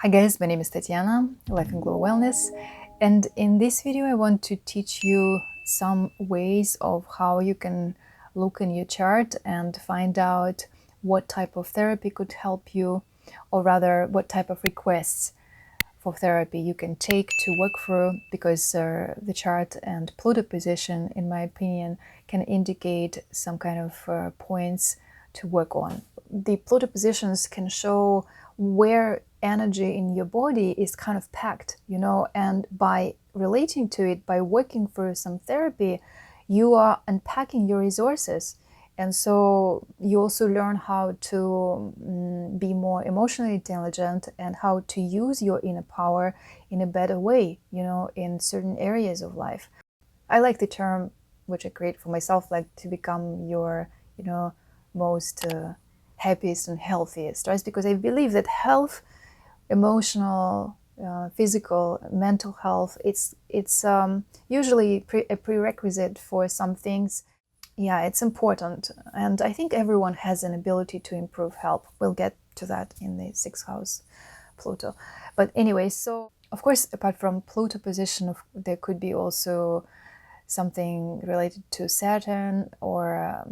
Hi guys, my name is Tatiana, Life and Glow Wellness, and in this video I want to teach you some ways of how you can look in your chart and find out what type of therapy could help you, or rather what type of requests for therapy you can take to work through, because the chart and Pluto position, in my opinion, can indicate some kind of points to work on. The Pluto positions can show where energy in your body is kind of packed, and by relating to it, by working through some therapy, you are unpacking your resources. And so you also learn how to be more emotionally intelligent and how to use your inner power in a better way, in certain areas of life. I like the term, which I create for myself, like to become your, most happiest and healthiest, right? Because I believe that health, emotional, physical, mental health, it's usually a prerequisite for some things. Yeah, it's important. And I think everyone has an ability to improve health. We'll get to that in the 6th house Pluto. But anyway, so of course, apart from Pluto position, there could be also something related to Saturn or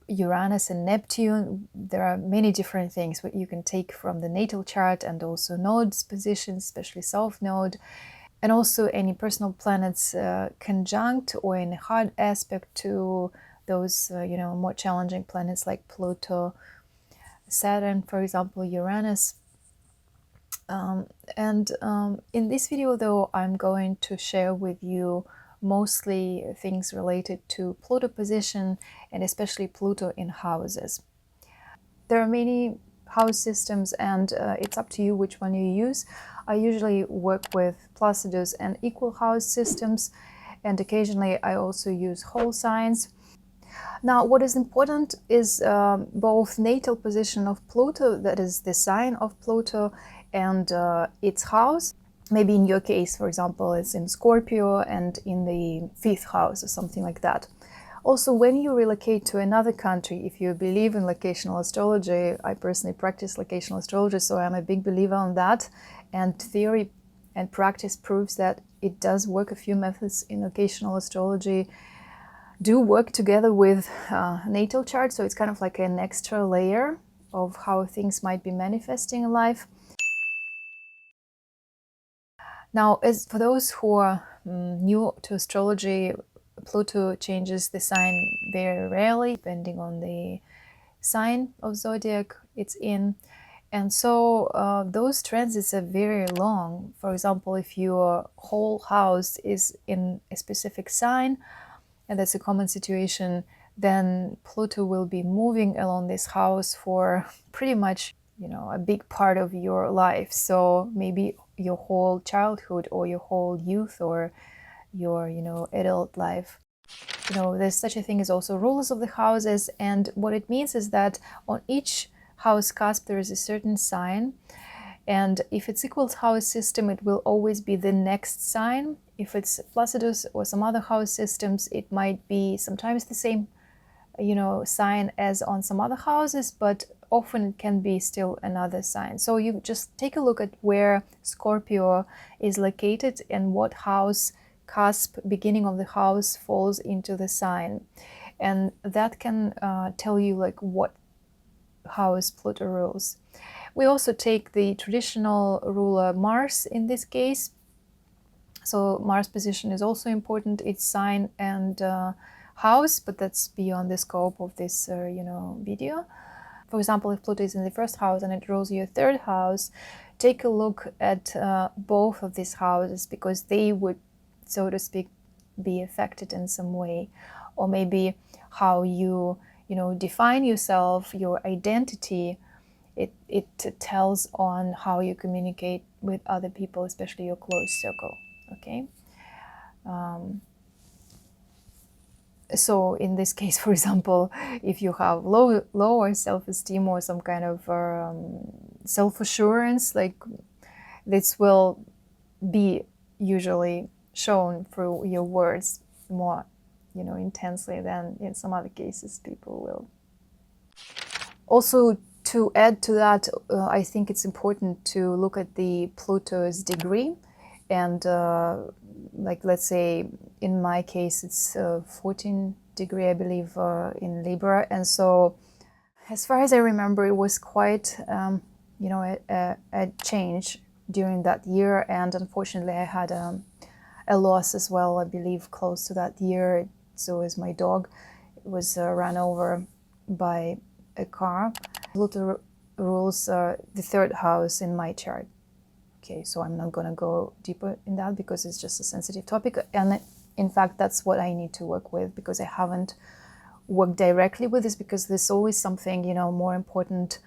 Uranus and Neptune. There are many different things what you can take from the natal chart, and also nodes positions, especially South Node, and also any personal planets conjunct or in a hard aspect to those more challenging planets like Pluto, Saturn, for example, Uranus. In this video, though, I'm going to share with you mostly things related to Pluto position, and especially Pluto in houses. There are many house systems, and it's up to you which one you use. I usually work with Placidus and equal house systems, and occasionally I also use whole signs. Now, what is important is both natal position of Pluto, that is the sign of Pluto, and its house. Maybe in your case, for example, it's in Scorpio and in the 5th house or something like that. Also, when you relocate to another country, if you believe in locational astrology, I personally practice locational astrology, so I'm a big believer on that. And theory and practice proves that it does work. A few methods in locational astrology do work together with natal chart, so it's kind of like an extra layer of how things might be manifesting in life. Now, as for those who are new to astrology, Pluto changes the sign very rarely, depending on the sign of zodiac it's in. And so those transits are very long. For example, if your whole house is in a specific sign, and that's a common situation, then Pluto will be moving along this house for pretty much, a big part of your life. So maybe your whole childhood or your whole youth or your, adult life. There's such a thing as also rulers of the houses, and what it means is that on each house cusp there is a certain sign, and if it's equal house system, it will always be the next sign. If it's Placidus or some other house systems, it might be sometimes the same, sign as on some other houses, but often it can be still another sign. So you just take a look at where Scorpio is located and what house cusp, beginning of the house, falls into the sign, and that can tell you like what house Pluto rules. We also take the traditional ruler Mars in this case. So Mars position is also important, its sign and house, but that's beyond the scope of this video. For example, if Pluto is in the 1st house and it rules your 3rd house, take a look at both of these houses, because they would, so to speak, be affected in some way. Or maybe how you define yourself, your identity. It tells on how you communicate with other people, especially your close circle. Okay. So in this case, for example, if you have lower self-esteem or some kind of self-assurance, like this will be usually shown through your words more, intensely than in some other cases people will. Also, To add to that, I think it's important to look at the Pluto's degree, and like, let's say in my case it's 14 degree, I believe, in Libra, and so as far as I remember, it was quite a change during that year, and unfortunately I had a loss as well, I believe, close to that year. So as my dog was run over by a car. Pluto rules the third house in my chart. Okay, so I'm not going to go deeper in that because it's just a sensitive topic. And in fact, that's what I need to work with, because I haven't worked directly with this, because there's always something, more important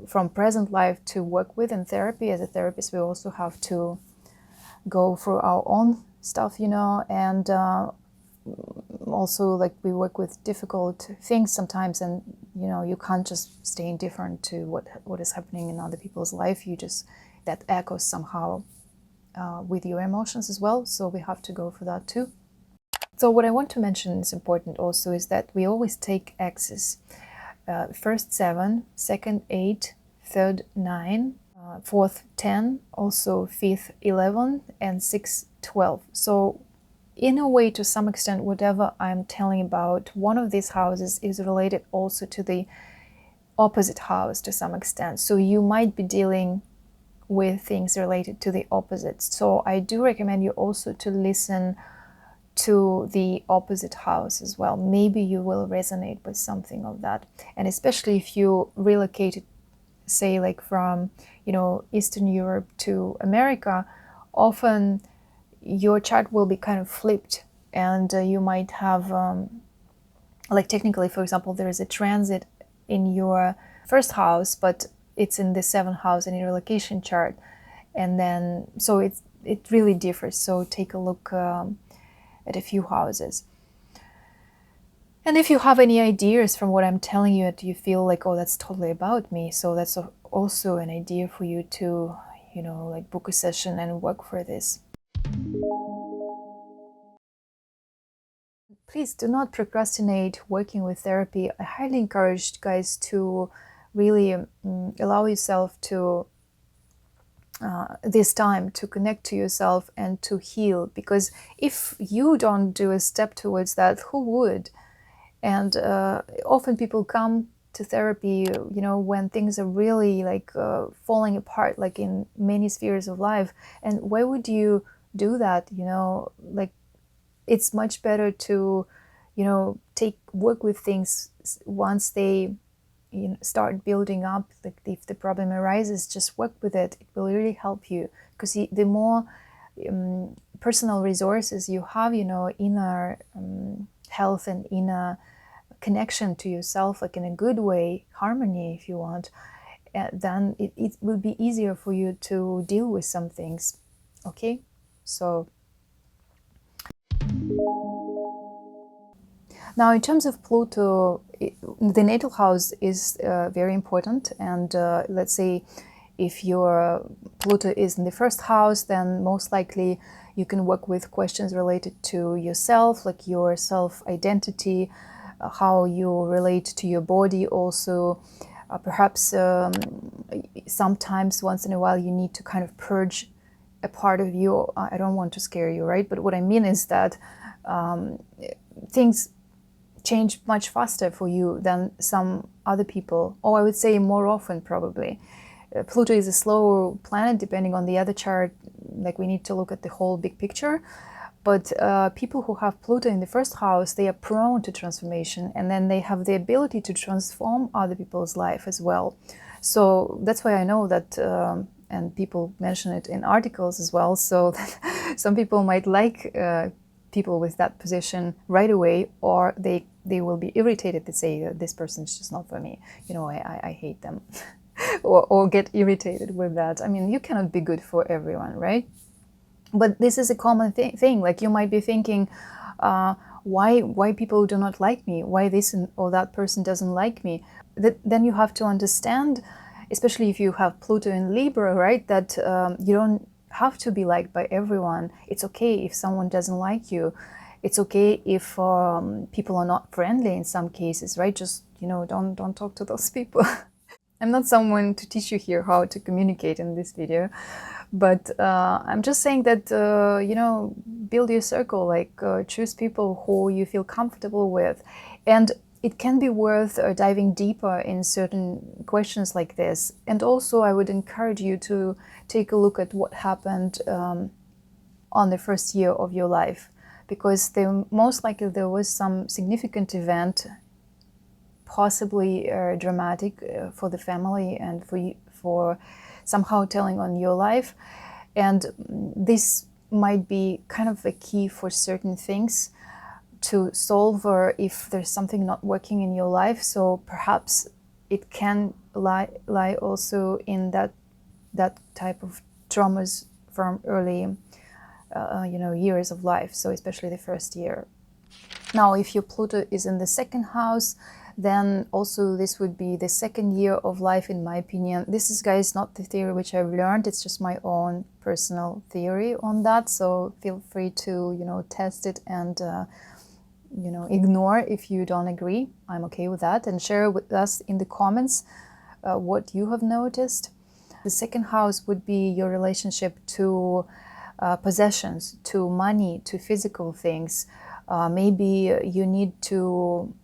from present life to work with in therapy. As a therapist, we also have to go through our own stuff, and also, like, we work with difficult things sometimes, and you can't just stay indifferent to what is happening in other people's life. That echoes somehow with your emotions as well, so we have to go for that too. So what I want to mention is important also is that we always take axes. First 7, second 8, third 9, fourth 10, also fifth 11, and sixth 12. So in a way, to some extent, whatever I'm telling about one of these houses is related also to the opposite house to some extent. So you might be dealing with things related to the opposites. So I do recommend you also to listen to the opposite house as well. Maybe you will resonate with something of that. And especially if you relocated, say, like from, Eastern Europe to America, often your chart will be kind of flipped, and you might have, like, technically, for example, there is a transit in your first house, but it's in the 7th house in your relocation chart, and then so it really differs. So take a look at a few houses. And if you have any ideas from what I'm telling you that you feel like, oh, that's totally about me, so that's also an idea for you to, like, book a session and work for this. Please do not procrastinate working with therapy. I highly encourage guys to really allow yourself to this time to connect to yourself and to heal, because if you don't do a step towards that, who would? And often people come to therapy, when things are really like falling apart, like in many spheres of life. And why would you do that? Like, it's much better to, work with things once they start building up. Like, if the problem arises, just work with it. It will really help you, because the more personal resources you have, inner health and inner connection to yourself, like in a good way, harmony if you want, then it will be easier for you to deal with some things. Okay, so now in terms of Pluto, the natal house is very important, and let's say if your Pluto is in the first house, then most likely you can work with questions related to yourself, like your self-identity, how you relate to your body also. Perhaps sometimes, once in a while, you need to kind of purge a part of you. I don't want to scare you, right? But what I mean is that things change much faster for you than some other people, or I would say more often probably. Pluto is a slower planet depending on the other chart. Like, we need to look at the whole big picture. But people who have Pluto in the first house, they are prone to transformation, and then they have the ability to transform other people's life as well. So that's why I know that, and people mention it in articles as well, so that some people might like people with that position right away, or they will be irritated to say, this person is just not for me, I hate them, or get irritated with that. I mean, you cannot be good for everyone, right? But this is a common thing. Like, you might be thinking, why people do not like me? Why this or that person doesn't like me? Then you have to understand, especially if you have Pluto in Libra, right? That you don't have to be liked by everyone. It's okay if someone doesn't like you. It's okay if people are not friendly in some cases, right? Just don't talk to those people. I'm not someone to teach you here how to communicate in this video, but I'm just saying that, you know, build your circle, like choose people who you feel comfortable with. And it can be worth diving deeper in certain questions like this. And also, I would encourage you to take a look at what happened on the first year of your life, because most likely there was some significant event, possibly dramatic for the family and for somehow telling on your life. And this might be kind of a key for certain things to solve, or if there's something not working in your life. So perhaps it can lie also in that type of traumas from early you know, years of life, so especially the first year. Now, if your Pluto is in the second house, then also this would be the second year of life, in my opinion. This is, guys, not the theory which I've learned. It's just my own personal theory on that. So feel free to, you know, test it and, you know, ignore if you don't agree. I'm okay with that. And share with us in the comments what you have noticed. The second house would be your relationship to possessions, to money, to physical things. Maybe you need to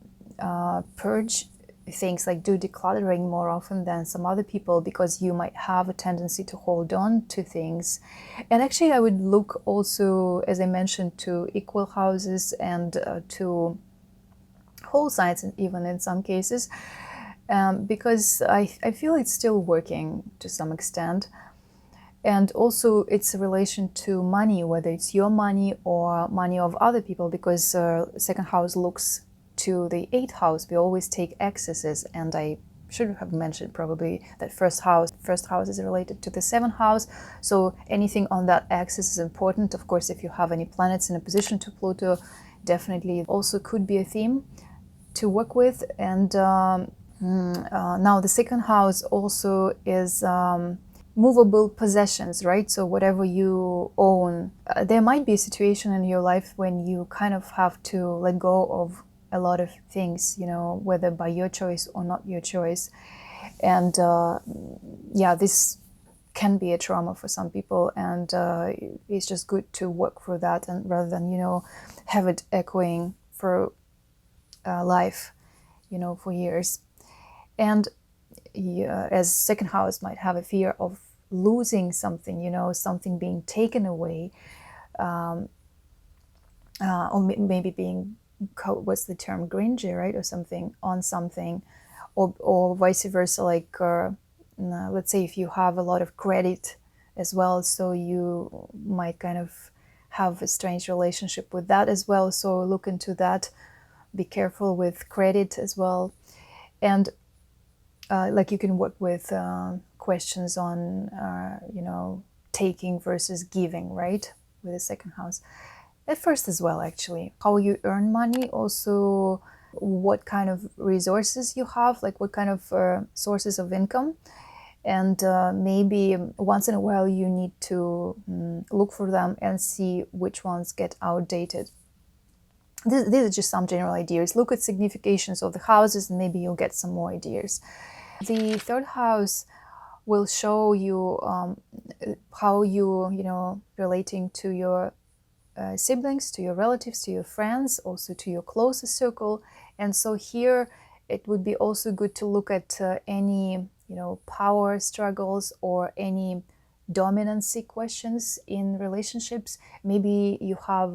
purge things, like do decluttering more often than some other people, because you might have a tendency to hold on to things. And actually, I would look also, as I mentioned, to equal houses and to whole signs, even in some cases, because I feel it's still working to some extent. And also it's a relation to money, whether it's your money or money of other people, because second house looks to the 8th house. We always take excesses, and I should have mentioned probably that first house is related to the 7th house. So anything on that axis is important. Of course, if you have any planets in opposition to Pluto, definitely also could be a theme to work with. And now the second house also is movable possessions, right? So whatever you own, there might be a situation in your life when you kind of have to let go of a lot of things, you know, whether by your choice or not your choice. And yeah, this can be a trauma for some people, and it's just good to work through that, and rather than, you know, have it echoing for life, you know, for years. And as second house might have a fear of losing something, you know, something being taken away, or maybe being, what's the term, cringy, right, or something on something, or vice versa, like let's say if you have a lot of credit as well, so you might kind of have a strange relationship with that as well. So look into that, be careful with credit as well. And like you can work with questions on, you know, taking versus giving, right, with the second house. At first as well, actually. How you earn money, also what kind of resources you have, like what kind of sources of income. And maybe once in a while you need to look for them and see which ones get outdated. These are just some general ideas. Look at significations of the houses and maybe you'll get some more ideas. The third house will show you how you know, relating to your siblings, to your relatives, to your friends, also to your closest circle. And so here it would be also good to look at any, you know, power struggles or any dominancy questions in relationships. Maybe you have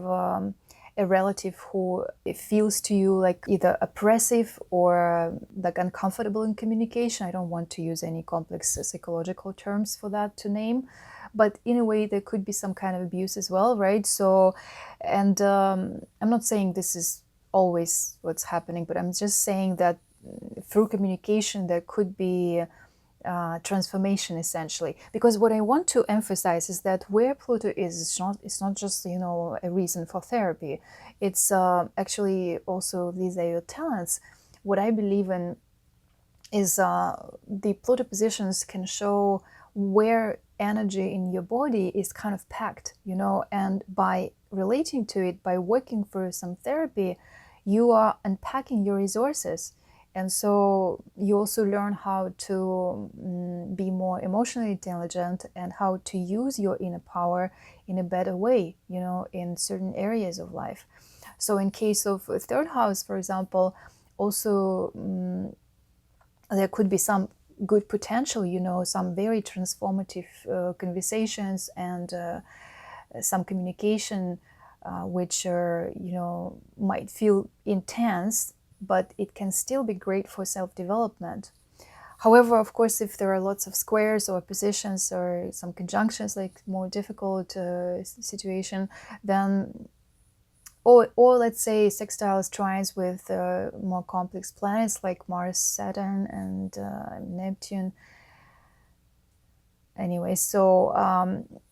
a relative who feels to you like either oppressive or like uncomfortable in communication. I don't want to use any complex psychological terms for that to name, but in a way there could be some kind of abuse as well, right? So, and I'm not saying this is always what's happening, but I'm just saying that through communication there could be transformation, essentially. Because what I want to emphasize is that where Pluto is, it's not just, you know, a reason for therapy. It's actually also, these are your talents. What I believe in is the Pluto positions can show where energy in your body is kind of packed, you know, and by relating to it, by working through some therapy, you are unpacking your resources. And so you also learn how to be more emotionally intelligent and how to use your inner power in a better way, in certain areas of life. So in case of a third house, for example, also there could be some good potential, some very transformative conversations and some communication which are, might feel intense, but it can still be great for self-development. However, of course, if there are lots of squares or positions or some conjunctions, like more difficult situation, then or let's say sextiles trines with more complex planets like Mars, Saturn, and Neptune. Anyway, so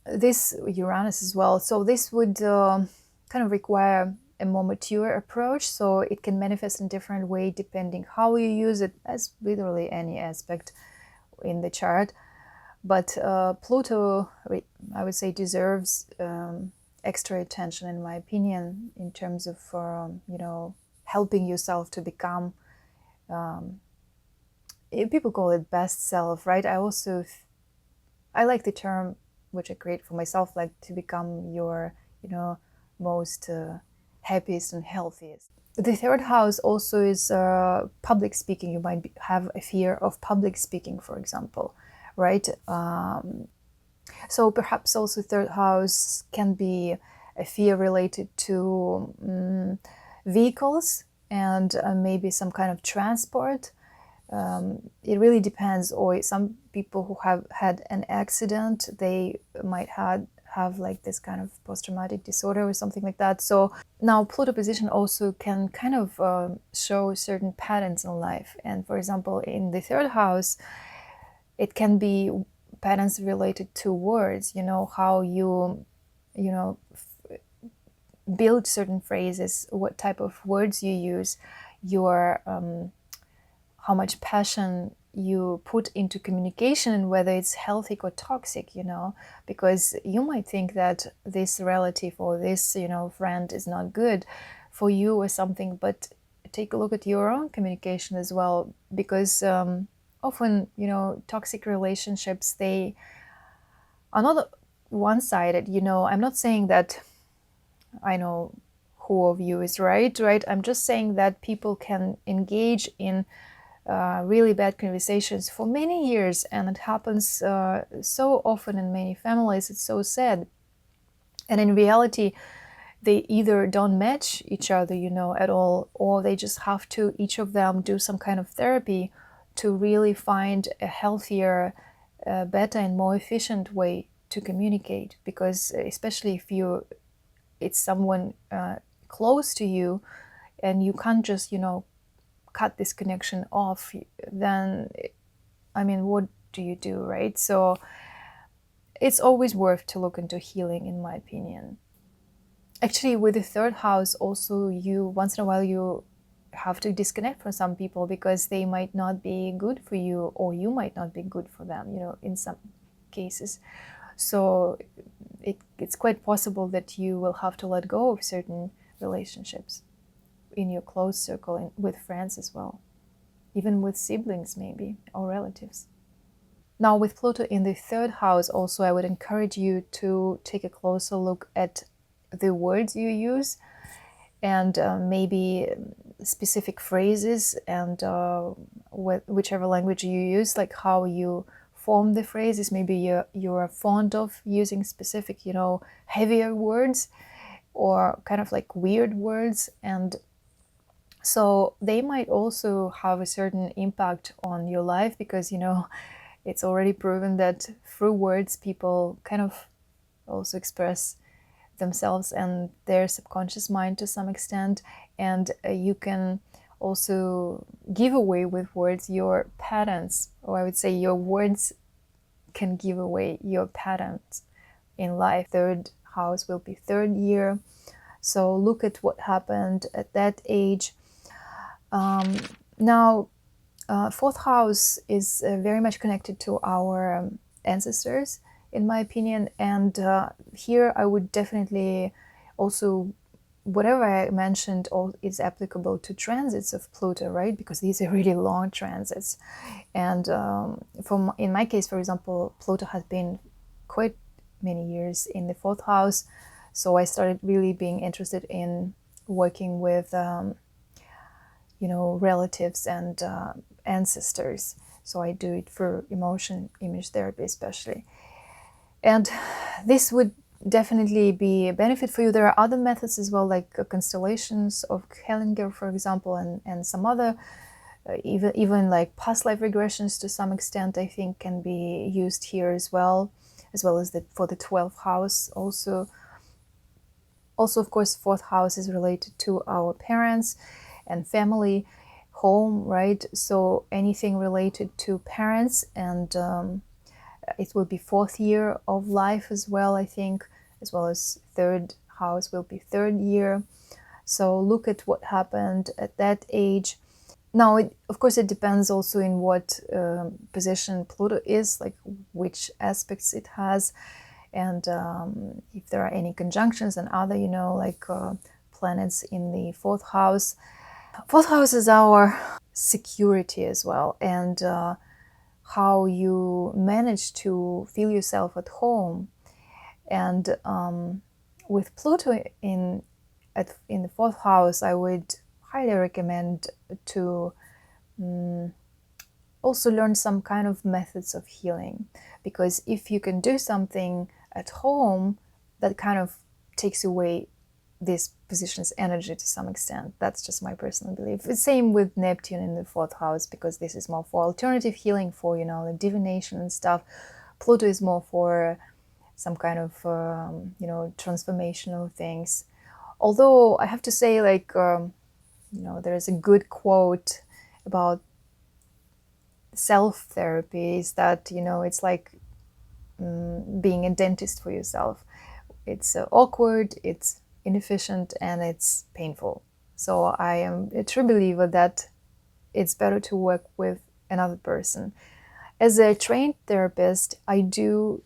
this Uranus as well. So this would kind of require a more mature approach. So it can manifest in different way depending how you use it, as literally any aspect in the chart. But Pluto, I would say, deserves extra attention, in my opinion, in terms of helping yourself to become. People call it best self, right? I like the term, which I create for myself, like to become your, most happiest and healthiest. The third house also is public speaking. You might have a fear of public speaking, for example, right? So perhaps also third house can be a fear related to vehicles and maybe some kind of transport. It really depends. Or some people who have had an accident, they might have like this kind of post-traumatic disorder or something like that. So now Pluto position also can kind of show certain patterns in life. And for example, in the third house, it can be patterns related to words, how you build certain phrases, what type of words you use, your how much passion you put into communication, and whether it's healthy or toxic, because you might think that this relative or this, friend is not good for you or something, but take a look at your own communication as well, because often, toxic relationships, they are not one-sided. I'm not saying that I know who of you is right? I'm just saying that people can engage in really bad conversations for many years, and it happens so often in many families. It's so sad. And in reality, they either don't match each other, at all, or they just have to, each of them, do some kind of therapy to really find a healthier, better and more efficient way to communicate. Because especially if it's someone close to you, and you can't just, cut this connection off, then, what do you do, right? So it's always worth to look into healing, in my opinion. Actually, with the third house also, you once in a while you have to disconnect from some people because they might not be good for you, or you might not be good for them, in some cases. So it's quite possible that you will have to let go of certain relationships in your close circle, with friends as well, even with siblings maybe, or relatives. Now, with Pluto in the third house also, I would encourage you to take a closer look at the words you use, and maybe specific phrases, and whichever language you use, like how you form the phrases. Maybe you're fond of using specific, heavier words, or kind of like weird words, and so they might also have a certain impact on your life, because it's already proven that through words people kind of also express themselves and their subconscious mind to some extent, and you can also give away with words your patterns, or I would say your words can give away your patterns in life. Third house will be third year, so look at what happened at that age. Now, fourth house is very much connected to our ancestors, in my opinion, and here I would definitely also whatever I mentioned all is applicable to transits of Pluto, right? Because these are really long transits. And in my case, for example, Pluto has been quite many years in the 4th house. So I started really being interested in working with, relatives and ancestors. So I do it for emotion image therapy, especially. And this would definitely be a benefit for you. There are other methods as well, like constellations of Hellinger, for example, and some other, even like past life regressions to some extent, I think can be used here as well as for the 12th house also. Also, of course, 4th house is related to our parents and family, home, right? So anything related to parents, and it will be 4th year of life as well, I think, as well as 3rd house will be 3rd year. So look at what happened at that age. Now, of course, it depends also in what position Pluto is, like which aspects it has, and if there are any conjunctions and other, like planets in the 4th house. 4th house is our security as well, and how you manage to feel yourself at home. And with Pluto in the 4th house, I would highly recommend to also learn some kind of methods of healing, because if you can do something at home, that kind of takes away this position's energy to some extent. That's just my personal belief. The same with Neptune in the 4th house, because this is more for alternative healing, for like divination and stuff. Pluto is more for some kind of transformational things. Although I have to say, like there's a good quote about self-therapy, is that it's like being a dentist for yourself. It's awkward, it's inefficient, and it's painful. So I am a true believer that it's better to work with another person. As a trained therapist, I do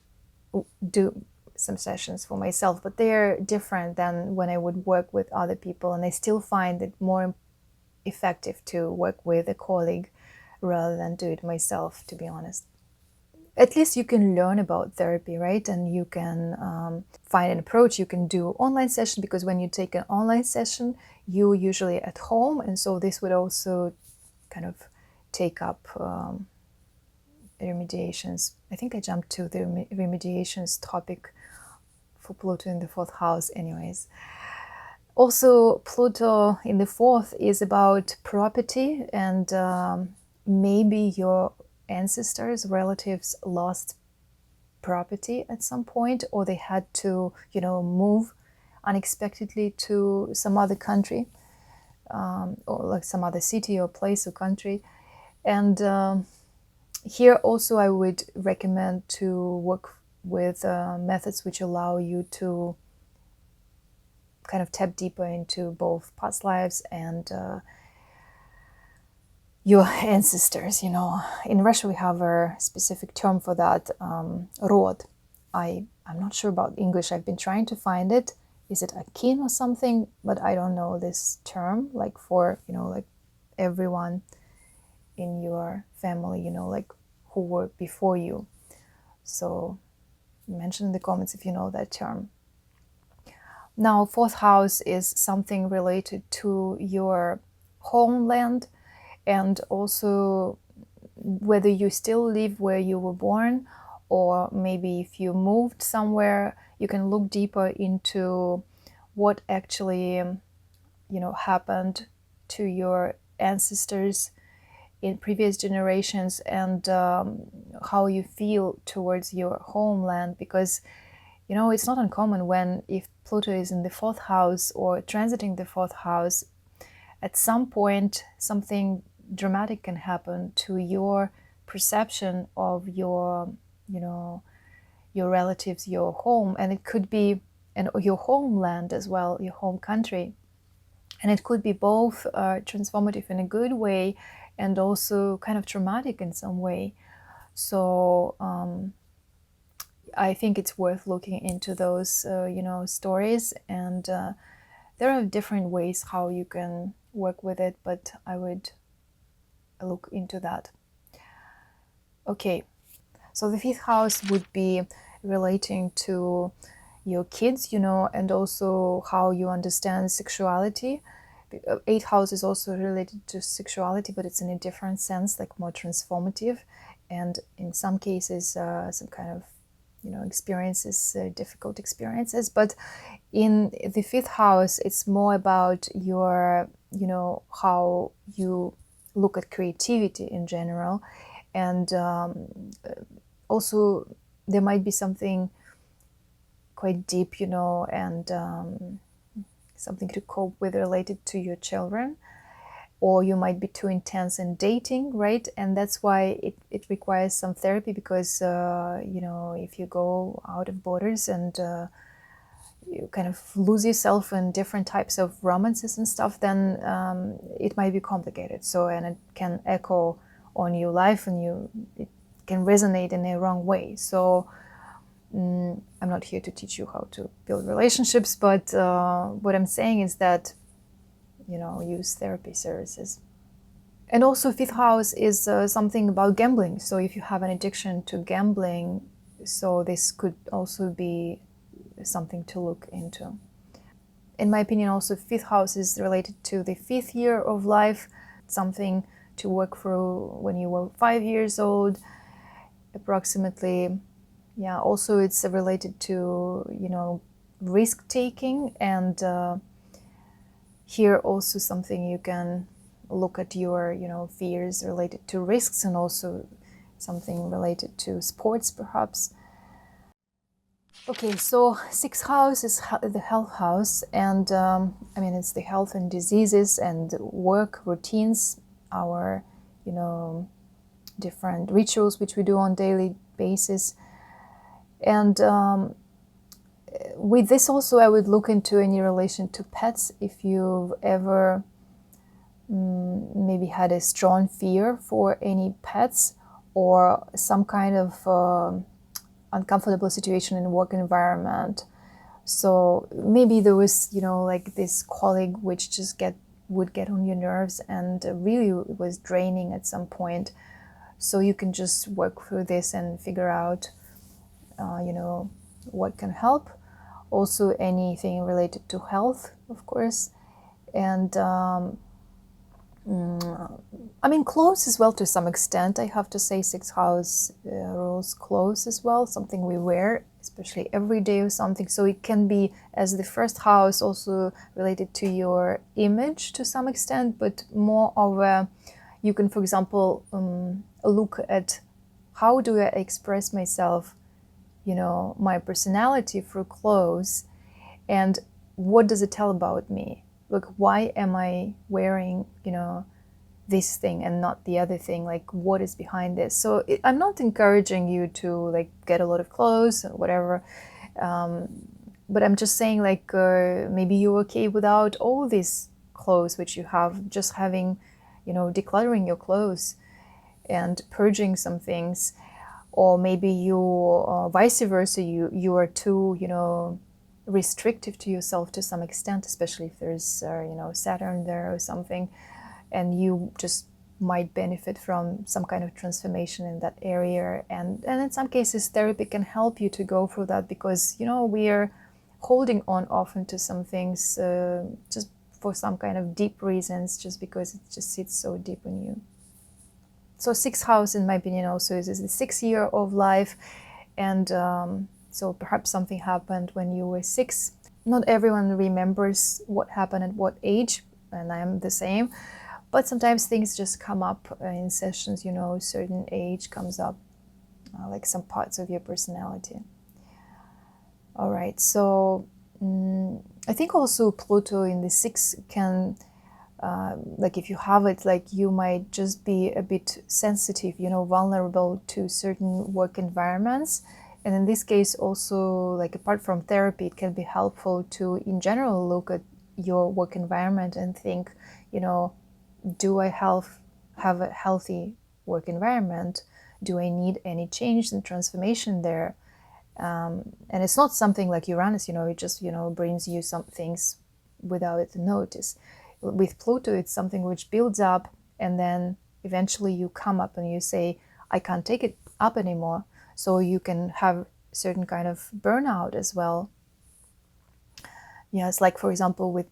some sessions for myself, but they're different than when I would work with other people, and I still find it more effective to work with a colleague rather than do it myself, to be honest. At least you can learn about therapy, right? And you can find an approach. You can do online session, because when you take an online session, you usually at home, and so this would also kind of take up remediations. I think I jumped to the remediations topic for Pluto in the 4th house anyways. Also, Pluto in the 4th is about property, and maybe your ancestors, relatives lost property at some point, or they had to, move unexpectedly to some other country, or like some other city or place or country. And here also I would recommend to work with methods which allow you to kind of tap deeper into both past lives and your ancestors. In Russia we have a specific term for that, rod. I'm not sure about English. I've been trying to find it. Is it akin or something? But I don't know this term, like for like everyone in your family, like who were before you. So mention in the comments if you know that term. Now, 4th house is something related to your homeland, and also whether you still live where you were born, or maybe if you moved somewhere, you can look deeper into what actually happened to your ancestors in previous generations, and how you feel towards your homeland. Because it's not uncommon when, if Pluto is in the 4th house or transiting the 4th house, at some point something dramatic can happen to your perception of your your relatives, your home, and it could be your homeland as well, your home country. And it could be both transformative in a good way and also kind of traumatic in some way. So I think it's worth looking into those stories, and There are different ways how you can work with it, but I would look into that. Okay, so the 5th house would be relating to your kids, and also how you understand sexuality. 8th house is also related to sexuality, but it's in a different sense, like more transformative, and in some cases some kind of experiences, difficult experiences. But in the 5th house, it's more about your how you look at creativity in general, and also there might be something quite deep, and something to cope with related to your children, or you might be too intense in dating, right? And that's why it requires some therapy, because if you go out of borders and you kind of lose yourself in different types of romances and stuff, then it might be complicated. So, and it can echo on your life, and it can resonate in a wrong way. So I'm not here to teach you how to build relationships, but what I'm saying is that, use therapy services. And also 5th house is something about gambling. So if you have an addiction to gambling, so this could also be something to look into. In my opinion, also 5th house is related to the 5th year of life, something to work through when you were 5 years old, approximately. Yeah, also it's related to, risk taking, and here also something you can look at your, fears related to risks, and also something related to sports, perhaps. Okay, so 6th house is the health house, and it's the health and diseases and work routines, our, different rituals which we do on daily basis. And with this also, I would look into any relation to pets. If you've ever maybe had a strong fear for any pets, or some kind of uncomfortable situation in a work environment. So maybe there was, like this colleague which just would get on your nerves, and really was draining at some point. So you can just work through this and figure out, what can help. Also anything related to health, of course. And clothes as well, to some extent. I have to say 6th house rules clothes as well, something we wear, especially every day or something. So it can be, as the 1st house, also related to your image to some extent, but more of a, you can, for example, look at how do I express myself, my personality through clothes, and what does it tell about me? Like, why am I wearing, this thing and not the other thing? Like, what is behind this? So I'm not encouraging you to like get a lot of clothes or whatever, but I'm just saying, like, maybe you're okay without all these clothes which you have, just having, decluttering your clothes and purging some things. Or maybe you, vice versa, you are too, restrictive to yourself to some extent, especially if there's, Saturn there or something, and you just might benefit from some kind of transformation in that area. And in some cases, therapy can help you to go through that, because, we are holding on often to some things just for some kind of deep reasons, just because it just sits so deep in you. So 6th house, in my opinion, also is the 6th year of life. And so perhaps something happened when you were 6. Not everyone remembers what happened at what age, and I'm the same. But sometimes things just come up in sessions, a certain age comes up, like some parts of your personality. All right, so I think also Pluto in the 6th can, like if you have it, like you might just be a bit sensitive, vulnerable to certain work environments. And in this case also, like apart from therapy, it can be helpful to, in general, look at your work environment and think, do I have a healthy work environment? Do I need any change and transformation there? And it's not something like Uranus, it just, brings you some things without notice. With Pluto, it's something which builds up, and then eventually you come up and you say, I can't take it up anymore. So you can have certain kind of burnout as well. Yes, like for example,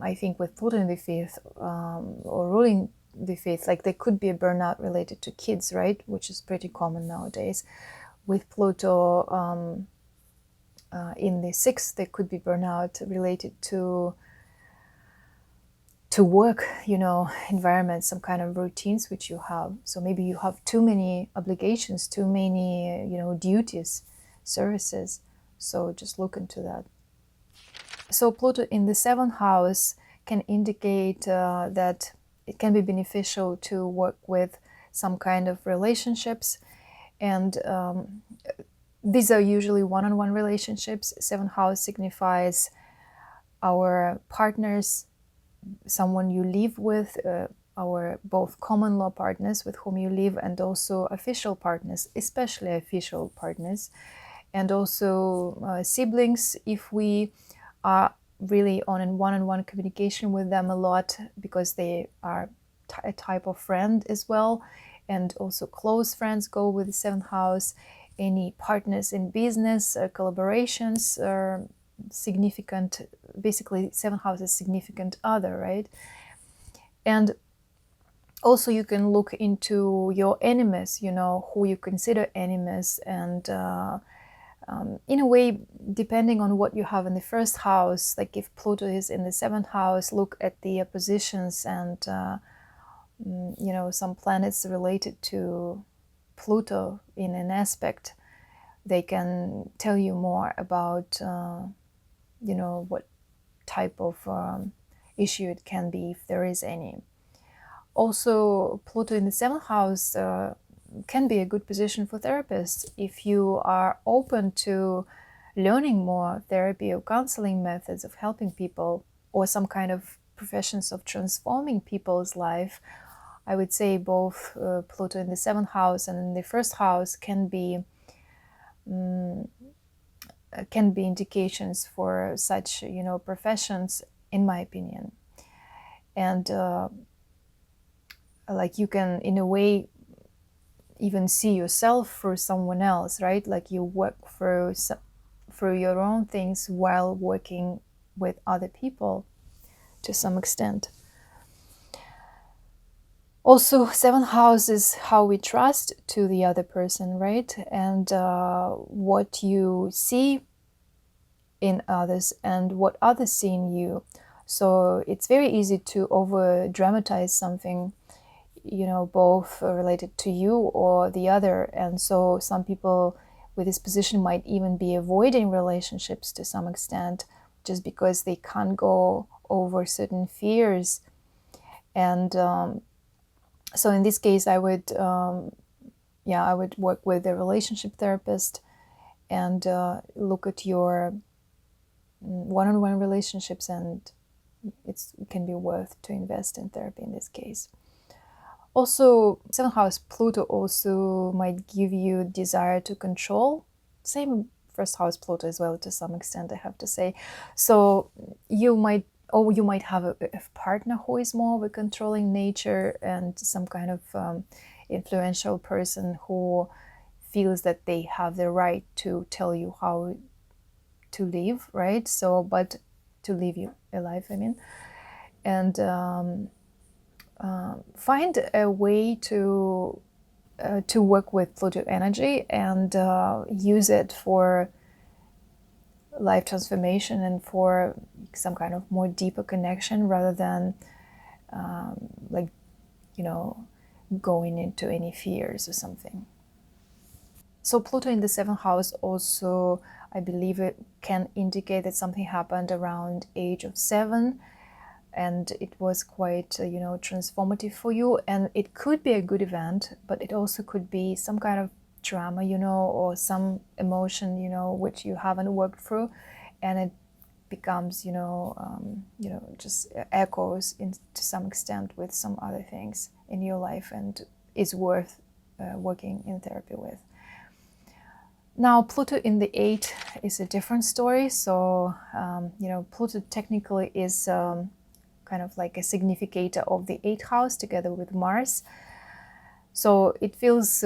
I think with Pluto in the fifth, or ruling the fifth, like there could be a burnout related to kids, right? Which is pretty common nowadays. With Pluto in the sixth, there could be burnout related to work, environment, some kind of routines which you have. So maybe you have too many obligations, too many, duties, services. So just look into that. So Pluto in the seventh house can indicate that it can be beneficial to work with some kind of relationships. And these are usually one-on-one relationships. Seventh house signifies our partners, someone you live with, our both common law partners with whom you live, and also official partners, especially official partners, and also siblings, if we are really on a one-on-one communication with them a lot, because they are a type of friend as well. And also close friends go with the seventh house. Any partners in business, collaborations, significant, basically seventh house is significant other, right? And also you can look into your enemies, who you consider enemies, and in a way, depending on what you have in the first house, like if Pluto is in the seventh house, look at the oppositions and some planets related to Pluto in an aspect. They can tell you more about what type of issue it can be, if there is any. Also, Pluto in the seventh house can be a good position for therapists if you are open to learning more therapy or counseling methods of helping people, or some kind of professions of transforming people's life. I would say both Pluto in the seventh house and in the first house can be indications for such professions, in my opinion. And like you can in a way even see yourself through someone else, right? Like you work through your own things while working with other people to some extent. Also, seventh house is how we trust to the other person, right? And what you see in others and what others see in you. So it's very easy to over dramatize something, both related to you or the other. And so some people with this position might even be avoiding relationships to some extent, just because they can't go over certain fears. And so in this case, I would work with a relationship therapist and look at your one-on-one relationships, and it can be worth to invest in therapy in this case. Also, seventh house Pluto also might give you desire to control. Same first house Pluto as well, to some extent, I have to say. So you might have a partner who is more of a controlling nature, and some kind of influential person who feels that they have the right to tell you how to live, right? So, but to live you a life, I mean. And find a way to work with Pluto energy and use it for life transformation and for some kind of more deeper connection, rather than going into any fears or something. So Pluto in the seventh house also, I believe, it can indicate that something happened around age of 7, and it was quite transformative for you. And it could be a good event, but it also could be some kind of drama, or some emotion, which you haven't worked through, and it becomes just echoes to some extent with some other things in your life, and is worth working in therapy with. Now, Pluto in the 8th is a different story. So, Pluto technically is kind of like a significator of the 8th house together with Mars. So it feels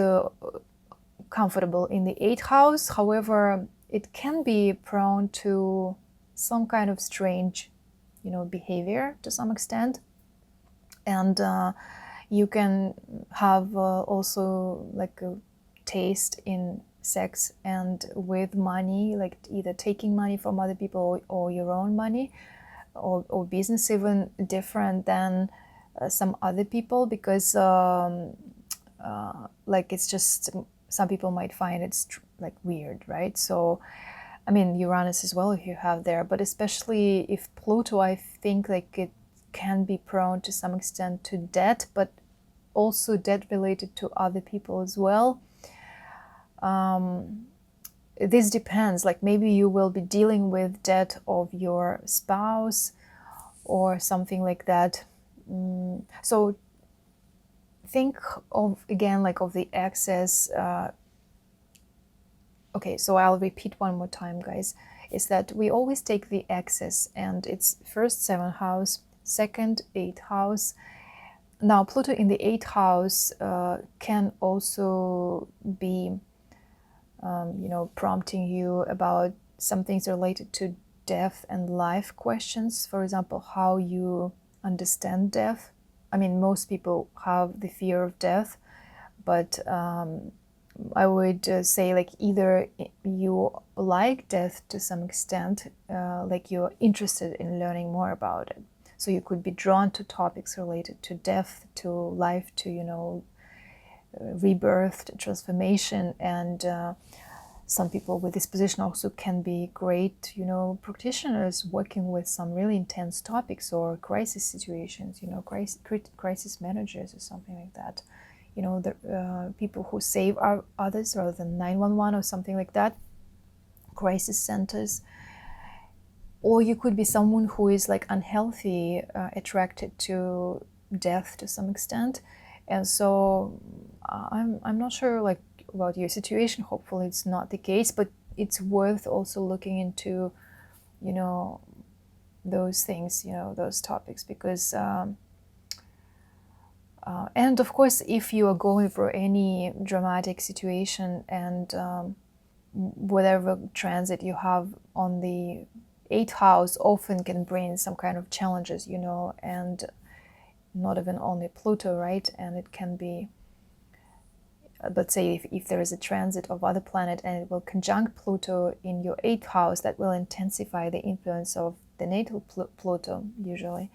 comfortable in the 8th house. However, it can be prone to some kind of strange, behavior to some extent. And you can have also like a taste in sex and with money, like either taking money from other people or your own money, or business even different than some other people, because like it's just, some people might find it's like weird, right? So I mean, Uranus as well if you have there, but especially if Pluto, I think like it can be prone to some extent to debt, but also debt related to other people as well. This depends, like maybe you will be dealing with debt of your spouse or something like that. So think of, again, like of the excess. Okay, so I'll repeat one more time, guys, is that we always take the excess, and it's first 7th house, second 8th house. Now, Pluto in the 8th house can also be, prompting you about some things related to death and life questions. For example, how you understand death. I mean, most people have the fear of death, but I would say like either you like death to some extent, like you're interested in learning more about it. So you could be drawn to topics related to death, to life, to, rebirth, to transformation. And some people with this position also can be great, practitioners working with some really intense topics or crisis situations, crisis managers or something like that. The people who save others rather than 911 or something like that, crisis centers. Or you could be someone who is like unhealthy, attracted to death to some extent. And so I'm not sure like about your situation. Hopefully it's not the case, but it's worth also looking into, those things, those topics, because and of course, if you are going for any dramatic situation and whatever transit you have on the 8th house often can bring some kind of challenges, and not even only Pluto, right? And it can be, let's say if there is a transit of other planet and it will conjunct Pluto in your 8th house, that will intensify the influence of the natal Pluto usually.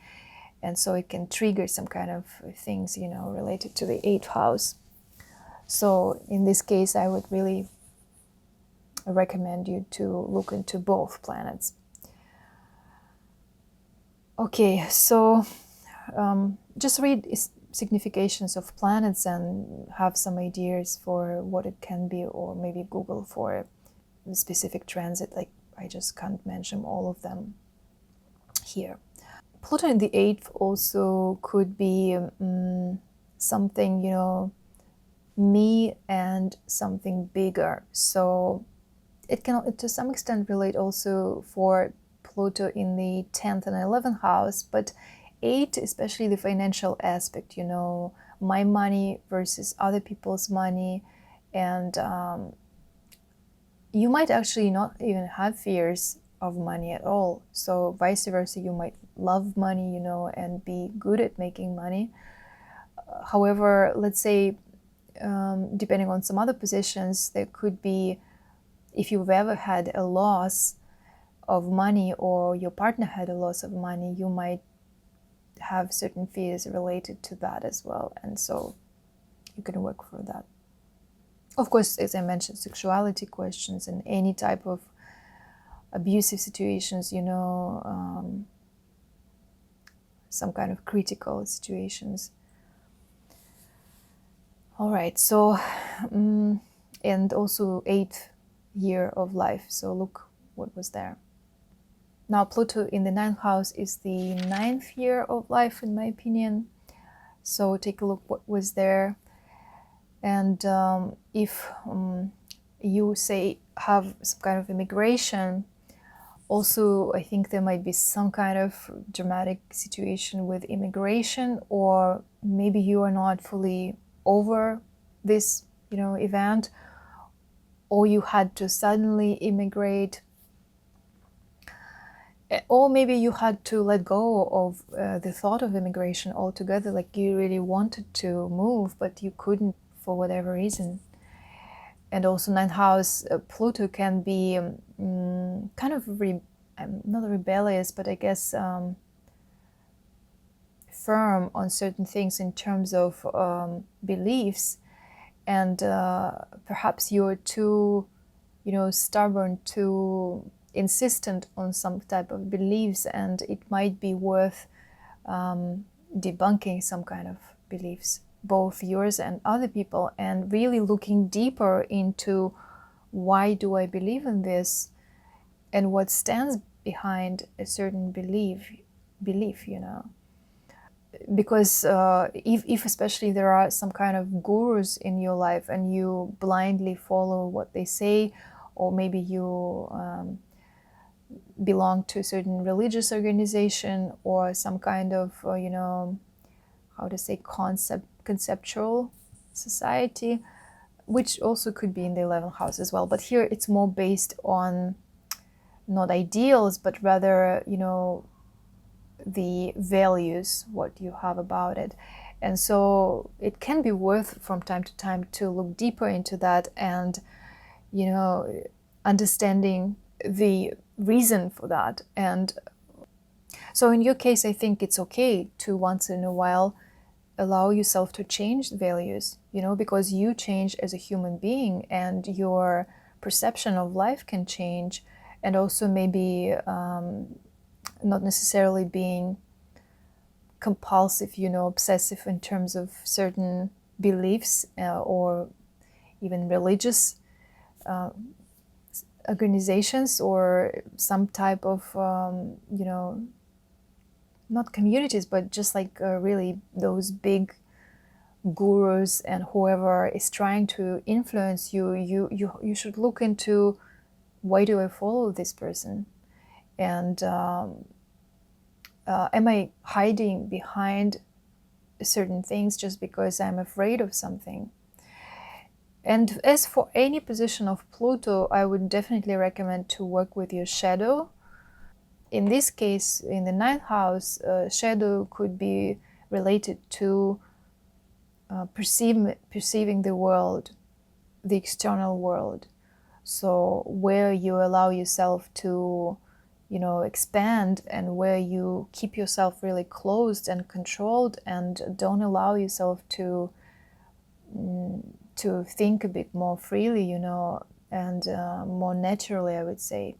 And so it can trigger some kind of things, related to the 8th house. So in this case, I would really recommend you to look into both planets. Okay, so just read significations of planets and have some ideas for what it can be, or maybe Google for a specific transit. Like, I just can't mention all of them here. Pluto in the 8th also could be something, me and something bigger. So it can to some extent relate also for Pluto in the 10th and 11th house, but 8, especially the financial aspect, my money versus other people's money. And you might actually not even have fears of money at all. So vice versa, you might love money, and be good at making money. However, let's say, depending on some other positions, there could be, if you've ever had a loss of money or your partner had a loss of money, you might have certain fears related to that as well. And so you can work for that. Of course, as I mentioned, sexuality questions and any type of abusive situations, some kind of critical situations. All right, so, and also 8th year of life. So look what was there. Now, Pluto in the 9th house is the 9th year of life, in my opinion. So take a look what was there. And if you say have some kind of immigration, also I think there might be some kind of dramatic situation with immigration, or maybe you are not fully over this, event, or you had to suddenly immigrate, or maybe you had to let go of the thought of immigration altogether, like you really wanted to move but you couldn't for whatever reason. And also ninth house Pluto can be kind of not rebellious, but I guess firm on certain things in terms of beliefs, and perhaps you're too stubborn, too insistent on some type of beliefs, and it might be worth debunking some kind of beliefs, both yours and other people, and really looking deeper into why do I believe in this and what stands behind a certain belief, because if especially there are some kind of gurus in your life and you blindly follow what they say, or maybe you belong to a certain religious organization or some kind of how to say conceptual society, which also could be in the 11th house as well, but here it's more based on not ideals but rather the values, what you have about it. And so it can be worth from time to time to look deeper into that and understanding the reason for that. And so in your case, I think it's okay to once in a while allow yourself to change values, because you change as a human being and your perception of life can change. And also maybe not necessarily being compulsive, obsessive in terms of certain beliefs or even religious organizations or some type of, not communities, but just like really those big gurus and whoever is trying to influence you, you should look into, why do I follow this person? And am I hiding behind certain things just because I'm afraid of something? And as for any position of Pluto, I would definitely recommend to work with your shadow. In this case, in the ninth house, shadow could be related to perceiving the world, the external world. So where you allow yourself to expand, and where you keep yourself really closed and controlled and don't allow yourself to think a bit more freely, and more naturally, I would say.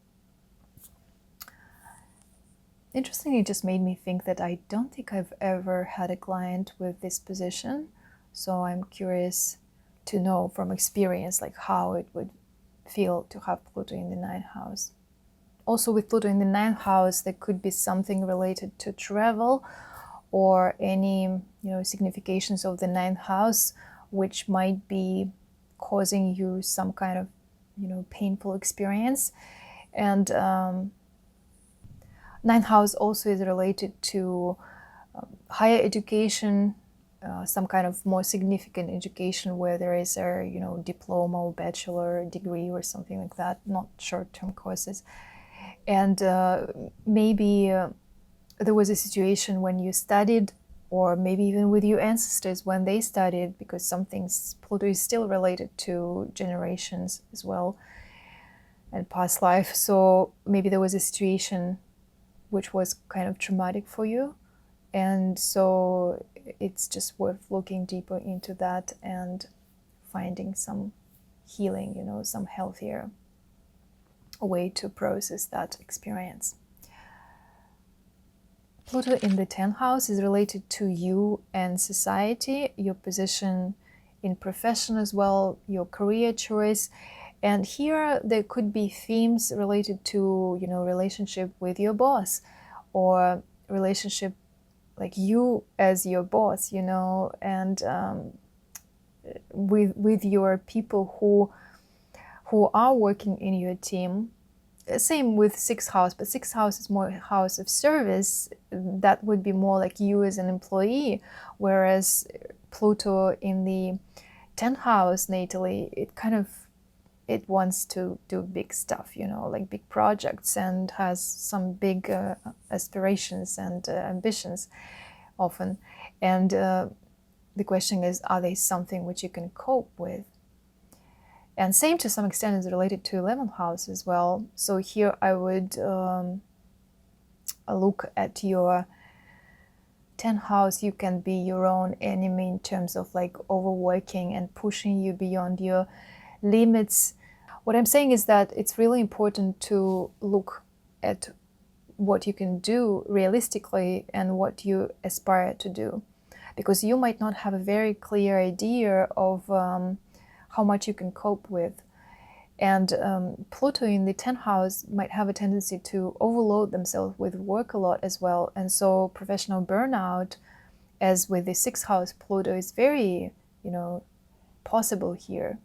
Interestingly, it just made me think that I don't think I've ever had a client with this position. So I'm curious to know from experience, like how it would feel to have Pluto in the ninth house. Also with Pluto in the ninth house, there could be something related to travel or any significations of the ninth house, which might be causing you some kind of painful experience. And ninth house also is related to higher education, some kind of more significant education where there is a diploma or bachelor degree or something like that, not short-term courses. And maybe there was a situation when you studied, or maybe even with your ancestors when they studied, because some things, Pluto is still related to generations as well and past life. So maybe there was a situation which was kind of traumatic for you. And so it's just worth looking deeper into that and finding some healing, some healthier way to process that experience. Pluto in the 10th house is related to you and society, your position in profession as well, your career choice. And here there could be themes related to, relationship with your boss, or relationship like you as your boss, and with your people who who are working in your team. Same with sixth house, but sixth house is more a house of service. That would be more like you as an employee, whereas Pluto in the 10th house natally, it wants to do big stuff, like big projects, and has some big aspirations and ambitions often. And the question is, are they something which you can cope with? And same to some extent is related to 11th house as well. So here I would look at your 10th house. You can be your own enemy in terms of like overworking and pushing you beyond your limits. What I'm saying is that it's really important to look at what you can do realistically and what you aspire to do, because you might not have a very clear idea of how much you can cope with. And Pluto in the 10th house might have a tendency to overload themselves with work a lot as well. And so professional burnout, as with the 6th house Pluto, is very, possible here.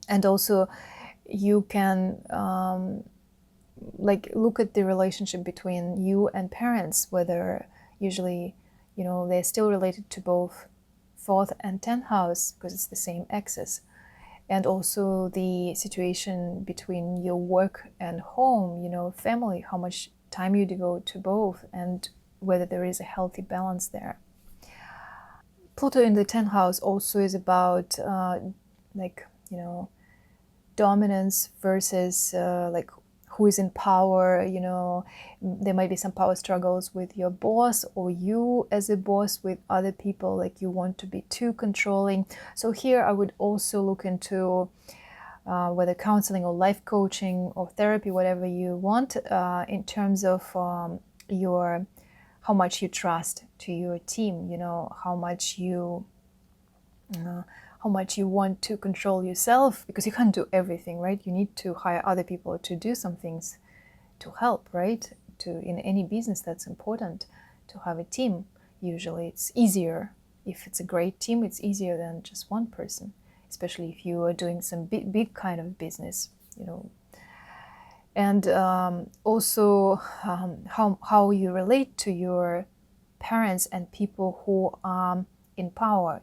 And also you can look at the relationship between you and parents, whether usually, they're still related to both 4th and 10th house because it's the same axis. And also the situation between your work and home, family, how much time you devote to both, and whether there is a healthy balance there. Pluto in the 10th house also is about dominance versus who is in power. There might be some power struggles with your boss, or you as a boss with other people, like you want to be too controlling. So here I would also look into whether counseling or life coaching or therapy, whatever you want, in terms of how much you trust to your team, how much you want to control yourself, because you can't do everything, right? You need to hire other people to do some things to help, right? In any business, that's important to have a team. Usually it's easier. If it's a great team, it's easier than just one person, especially if you are doing some big kind of business, And also how you relate to your parents and people who are in power,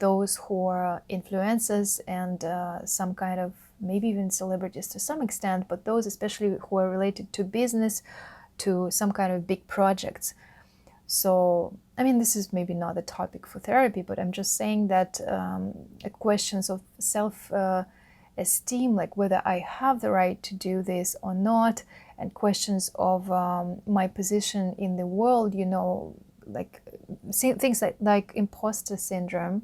those who are influencers and some kind of, maybe even celebrities to some extent, but those especially who are related to business, to some kind of big projects. So, this is maybe not a topic for therapy, but I'm just saying that questions of self-esteem, like whether I have the right to do this or not, and questions of my position in the world, things like imposter syndrome,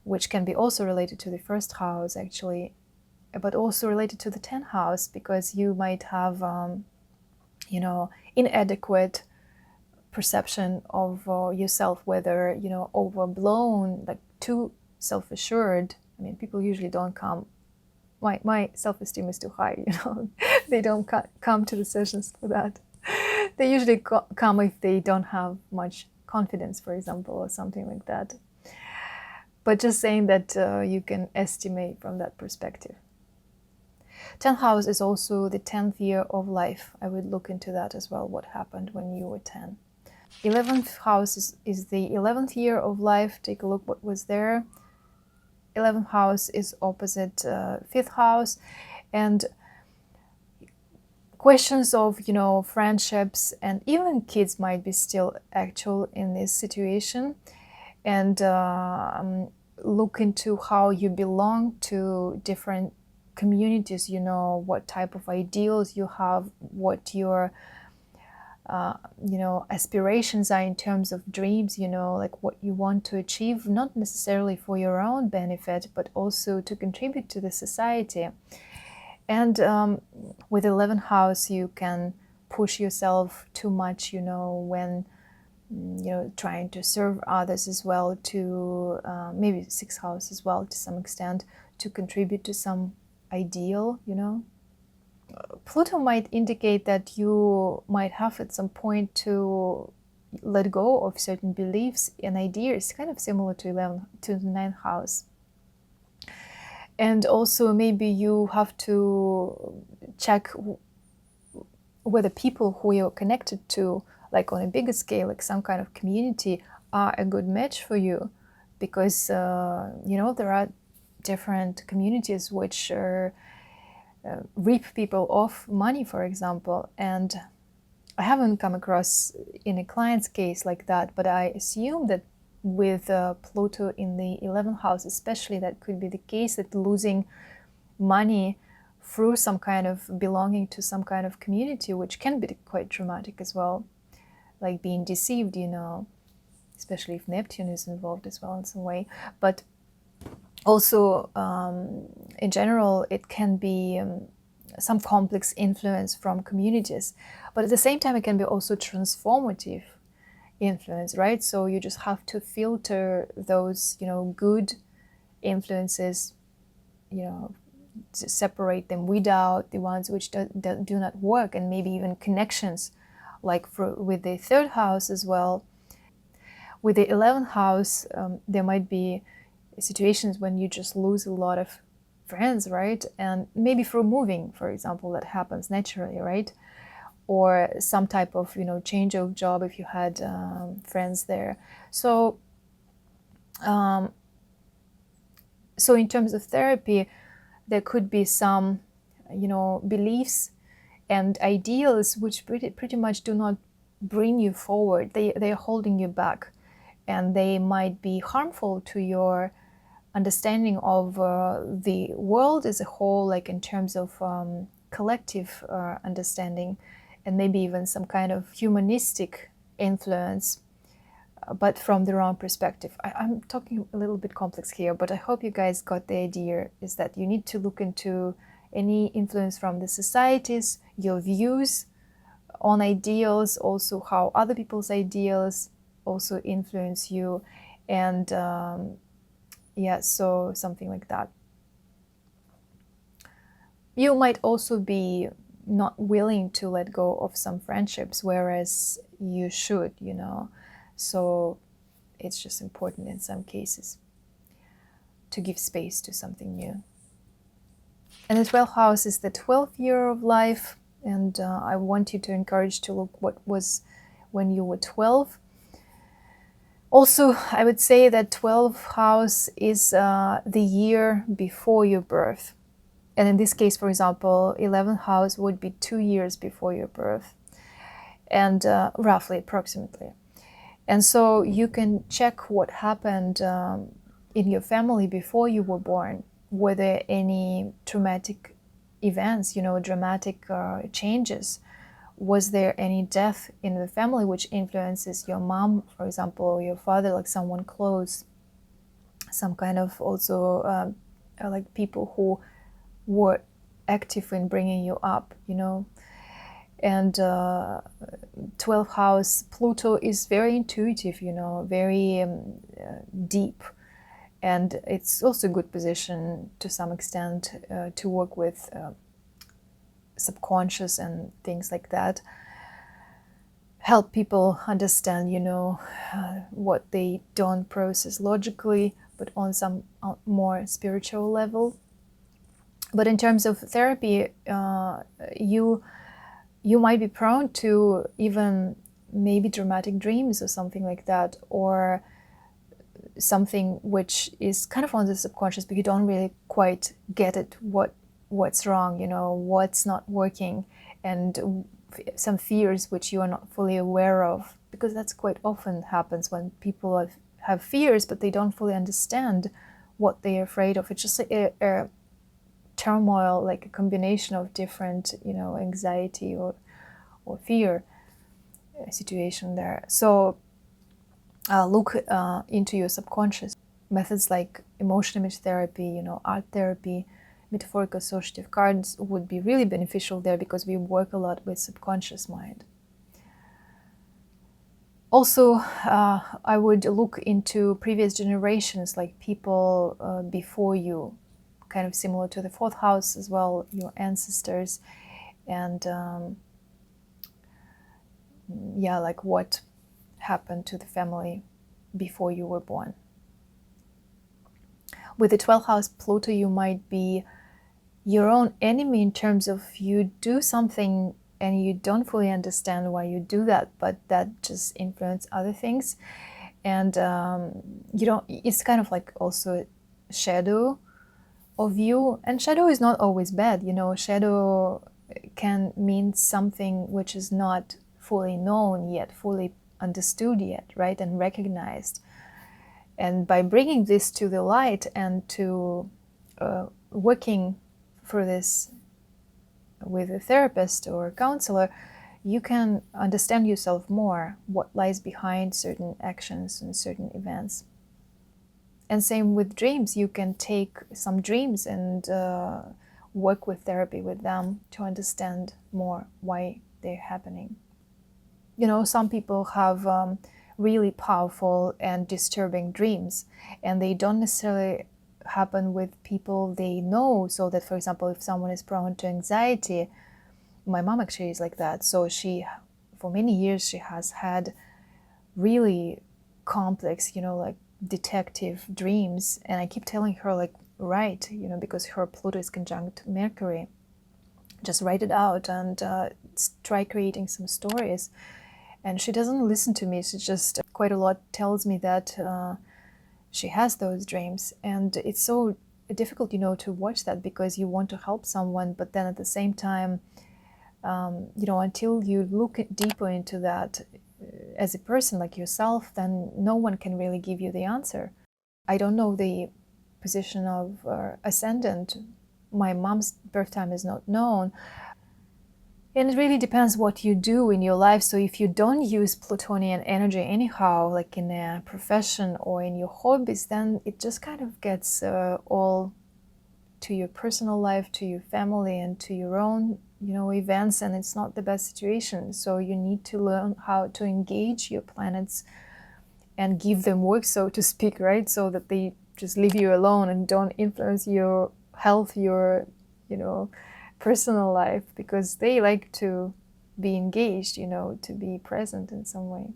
which can be also related to the 1st house actually, but also related to the 10th house, because you might have inadequate perception of yourself, whether overblown, like too self-assured. People usually don't come. My self-esteem is too high, they don't come to the sessions for that. They usually come if they don't have much confidence, for example, or something like that. But just saying that you can estimate from that perspective. 10th house is also the 10th year of life. I would look into that as well, what happened when you were 10. 11th house is the 11th year of life. Take a look what was there. 11th house is opposite 5th house. And questions of, friendships and even kids might be still actual in this situation. And look into how you belong to different communities, what type of ideals you have, what your aspirations are in terms of dreams, like what you want to achieve, not necessarily for your own benefit, but also to contribute to the society. And with 11th house, you can push yourself too much, when trying to serve others as well, to maybe 6th house as well, to some extent, to contribute to some ideal, Pluto might indicate that you might have at some point to let go of certain beliefs and ideas, kind of similar to the 9th house. And also maybe you have to check whether people who you're connected to, like on a bigger scale, like some kind of community, are a good match for you, because there are different communities which reap people off money, for example. And I haven't come across in a client's case like that, but I assume that with Pluto in the 11th house especially, that could be the case, that losing money through some kind of belonging to some kind of community, which can be quite traumatic as well, like being deceived, especially if Neptune is involved as well in some way. But also, in general, it can be some complex influence from communities, but at the same time, it can be also transformative influence, right? So you just have to filter those, good influences, to separate them, weed out the ones which do not work, and maybe even connections, like with the 3rd house as well. With the 11th house, there might be situations when you just lose a lot of friends, right? And maybe through moving, for example, that happens naturally, right? Or some type of change of job if you had friends there. So so in terms of therapy, there could be some beliefs and ideals which pretty much do not bring you forward. They're holding you back, and they might be harmful to your understanding of the world as a whole, like in terms of collective understanding, and maybe even some kind of humanistic influence, but from the wrong perspective. I'm talking a little bit complex here, but I hope you guys got the idea, is that you need to look into any influence from the societies, your views on ideals, also how other people's ideals also influence you, and so something like that. You might also be not willing to let go of some friendships, whereas you should, so it's just important in some cases to give space to something new. And the 12th house is the 12th year of life, and I want you to encourage to look what was when you were 12. Also, I would say that 12th house is the year before your birth. And in this case, for example, 11th house would be 2 years before your birth, and roughly, approximately. And so you can check what happened in your family before you were born. Were there any traumatic events, dramatic changes? Was there any death in the family which influences your mom, for example, or your father, like someone close? Some kind of also like people who were active in bringing you up, And 12th house, Pluto is very intuitive, very deep. And it's also a good position to some extent to work with subconscious and things like that. Help people understand, what they don't process logically, but on some more spiritual level. But in terms of therapy, you might be prone to even maybe dramatic dreams or something like that, or something which is kind of on the subconscious, but you don't really quite get it, what's wrong, what's not working, and some fears which you are not fully aware of, because that's quite often happens when people have fears, but they don't fully understand what they're afraid of. It's just a turmoil, like a combination of different, anxiety or fear situation there. So look into your subconscious. Methods like emotion image therapy, art therapy, metaphorical associative cards would be really beneficial there, because we work a lot with subconscious mind. Also, I would look into previous generations, like people before you, kind of similar to the 4th house as well, your ancestors, and like what happened to the family before you were born. With the 12th house Pluto, you might be your own enemy in terms of you do something and you don't fully understand why you do that, but that just influences other things. And you don't, it's kind of like also a shadow of you. And shadow is not always bad, you know. Shadow can mean something which is not fully known yet, fully understood yet, right, and recognized. And by bringing this to the light and to working for this with a therapist or a counselor, you can understand yourself more, what lies behind certain actions and certain events. And same with dreams. You can take some dreams and work with therapy with them to understand more why they're happening. You know, some people have really powerful and disturbing dreams, and they don't necessarily happen with people they know. So that, for example, if someone is prone to anxiety, my mom actually is like that. So she, for many years, she has had really complex, you know, like detective dreams. And I keep telling her, like, write, you know, because her Pluto is conjunct Mercury. Just write it out and try creating some stories. And she doesn't listen to me. She just quite a lot tells me that she has those dreams. And it's so difficult, you know, to watch that because you want to help someone, but then at the same time, you know, until you look deeper into that as a person like yourself, then no one can really give you the answer. I don't know the position of ascendant. My mom's birth time is not known. And it really depends what you do in your life. So if you don't use Plutonian energy anyhow, like in a profession or in your hobbies, then it just kind of gets all to your personal life, to your family, and to your own, you know, events, and it's not the best situation. So you need to learn how to engage your planets and give them work, so to speak, right? So that they just leave you alone and don't influence your health, your, you know, personal life, because they like to be engaged, you know, to be present in some way.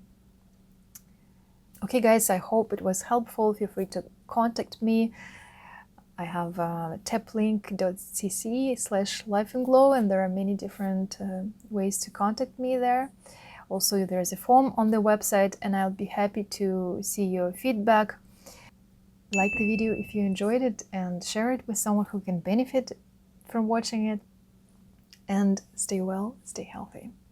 Okay, guys, I hope it was helpful. Feel free to contact me. I have taplink.cc/lifeandglow, and there are many different ways to contact me there. Also, there's a form on the website, and I'll be happy to see your feedback. Like the video if you enjoyed it, and share it with someone who can benefit from watching it. And stay well, stay healthy.